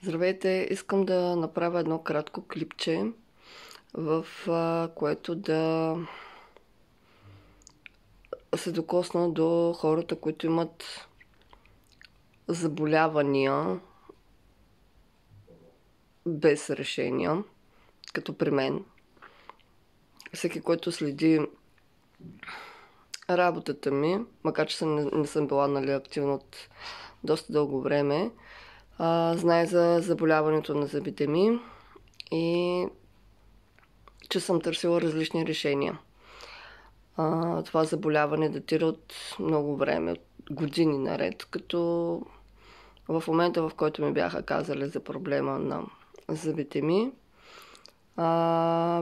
Здравейте! Искам да направя едно кратко клипче, в което да се докосна до хората, които имат заболявания без решения, като при мен. Всеки, който следи работата ми, макар че не съм била активна от доста дълго време, знае за заболяването на зъбите ми и че съм търсила различни решения. Това заболяване датира от много време, от години наред, като в момента, в който ми бяха казали за проблема на зъбите ми,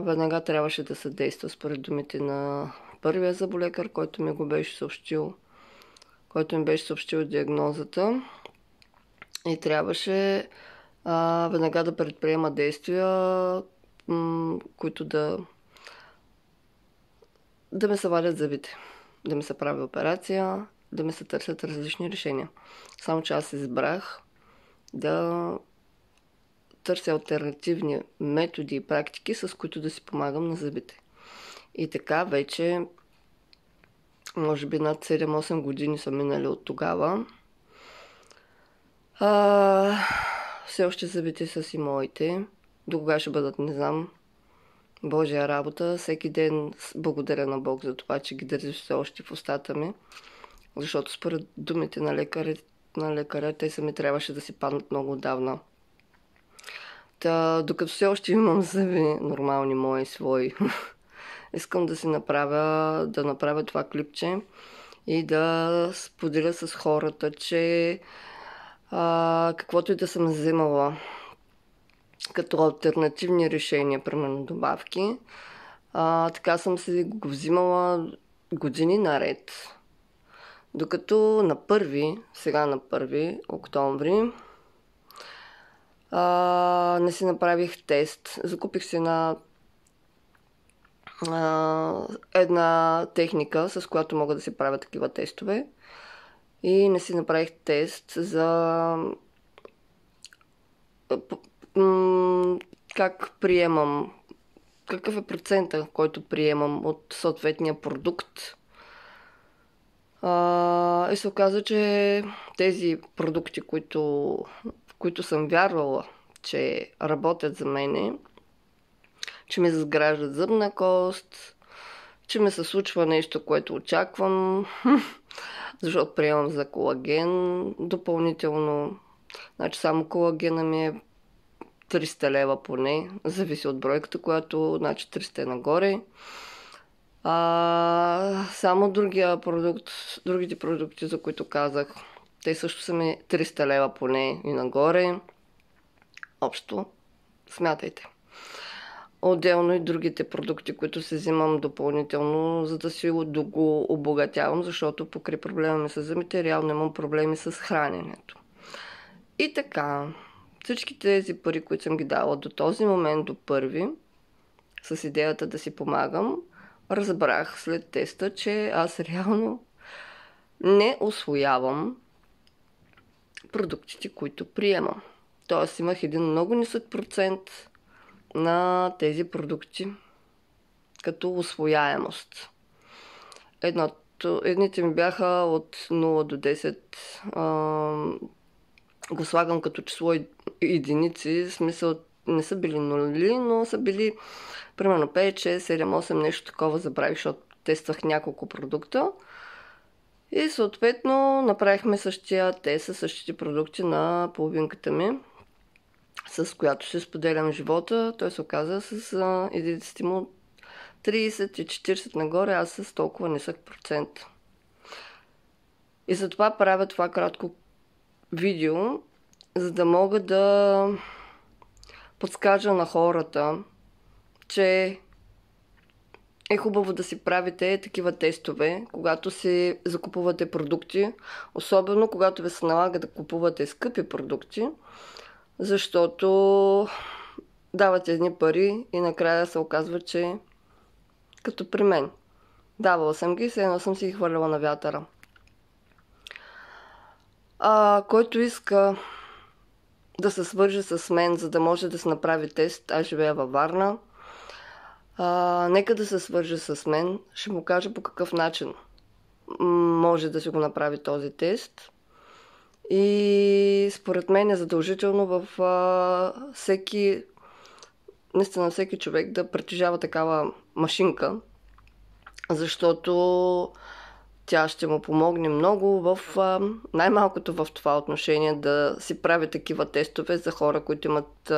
веднага трябваше да се действа според думите на първия зъболекар, който ми беше съобщил диагнозата, и трябваше веднага да предприема действия, които да ме се вадят зъбите, да ми се прави операция, да ми се търсят различни решения. Само че аз избрах да търся алтернативни методи и практики, с които да си помагам на зъбите. И така вече, може би над 7-8 години са минали от тогава. Все още зъбите са си моите. До кога ще бъдат, не знам. Божия работа. Всеки ден благодаря на Бог за това, че ги държи все още в устата ми. Защото според думите на лекаря, те сами трябваше да си паднат много отдавна. Докато все още имам зъби, нормални, мои, свои, искам да направя това клипче и да споделя с хората, че каквото и да съм вземала като алтернативни решения, примерно добавки, така съм си го взимала години наред. Докато сега на 1 октомври, не си направих тест. Закупих си една техника, с която мога да си правя такива тестове. И не си направих тест за как приемам, какъв е процента, който приемам от съответния продукт. И се оказа, че тези продукти, в които съм вярвала, че работят за мене, че ми изграждат зъбна кост, че ми се случва нещо, което очаквам, защото приемам за колаген допълнително. Значи само колагена ми е 300 лева поне, зависи от бройката, която, значи 300 е нагоре. Само другите продукти, за които казах, те също са ми 300 лева поне и нагоре. Общо, смятайте. Отделно и другите продукти, които се взимам допълнително, за да си го обогатявам, защото покрай проблема ми с зъбите, реално имам проблеми с храненето. И така, всички тези пари, които съм ги дала до този момент, до 1, с идеята да си помагам, разбрах след теста, че аз реално не усвоявам продуктите, които приемам. Тоест имах един много нисък процент на тези продукти като усвояемост. Едните ми бяха от 0 до 10. Го слагам като число единици, в смисъл не са били нули, но са били примерно 5, 6, 7, 8, нещо такова забравих, защото тествах няколко продукта. И съответно направихме същите продукти на половинката ми, с която си споделям живота. Той се оказа с единиците му 30 и 40 нагоре, аз с толкова нисък процент. И затова правя това кратко видео, за да мога да подскажа на хората, че е хубаво да си правите такива тестове, когато си закупувате продукти, особено когато ви се налага да купувате скъпи продукти, защото давате едни пари и накрая се оказва, че като при мен. Давала съм ги, едно съм си ги хвърляла на вятъра. Който иска да се свърже с мен, за да може да се направи тест. Аз живея във Варна. Нека да се свърже с мен. Ще му кажа по какъв начин може да си го направи този тест. И според мен е задължително в наистина всеки човек да притежава такава машинка, защото тя ще му помогне много най-малкото в това отношение да си прави такива тестове за хора, които имат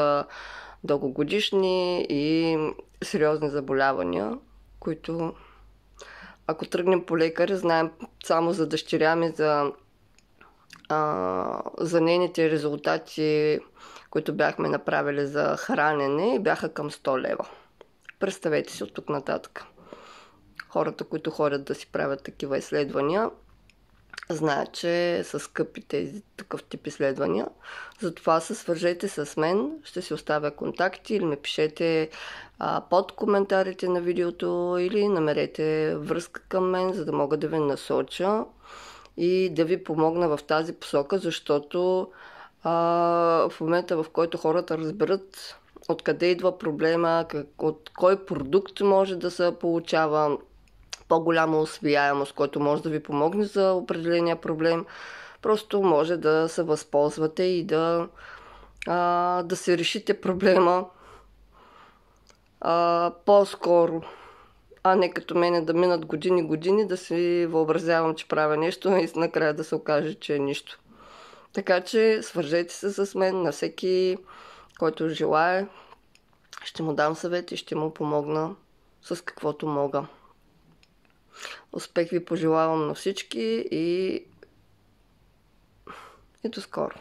дългогодишни и сериозни заболявания, които ако тръгнем по лекари, знаем само за дъщеря ми, за нейните резултати, които бяхме направили за хранене, бяха към 100 лева. Представете си от тук нататък. Хората, които ходят да си правят такива изследвания, знаят, че са скъпи тези такъв тип изследвания. Затова се свържете с мен, ще си оставя контакти или ме пишете под коментарите на видеото или намерете връзка към мен, за да мога да ви насоча и да ви помогна в тази посока, защото в момента, в който хората разберат откъде идва проблема, от кой продукт може да се получава по-голяма усвояемост, който може да ви помогне за определения проблем, просто може да се възползвате и да се решите проблема по-скоро. Не като мене да минат години, да си въобразявам, че правя нещо и накрая да се окаже, че е нищо. Така че свържете се с мен, на всеки, който желае. Ще му дам съвет и ще му помогна с каквото мога. Успех ви пожелавам на всички и до скоро!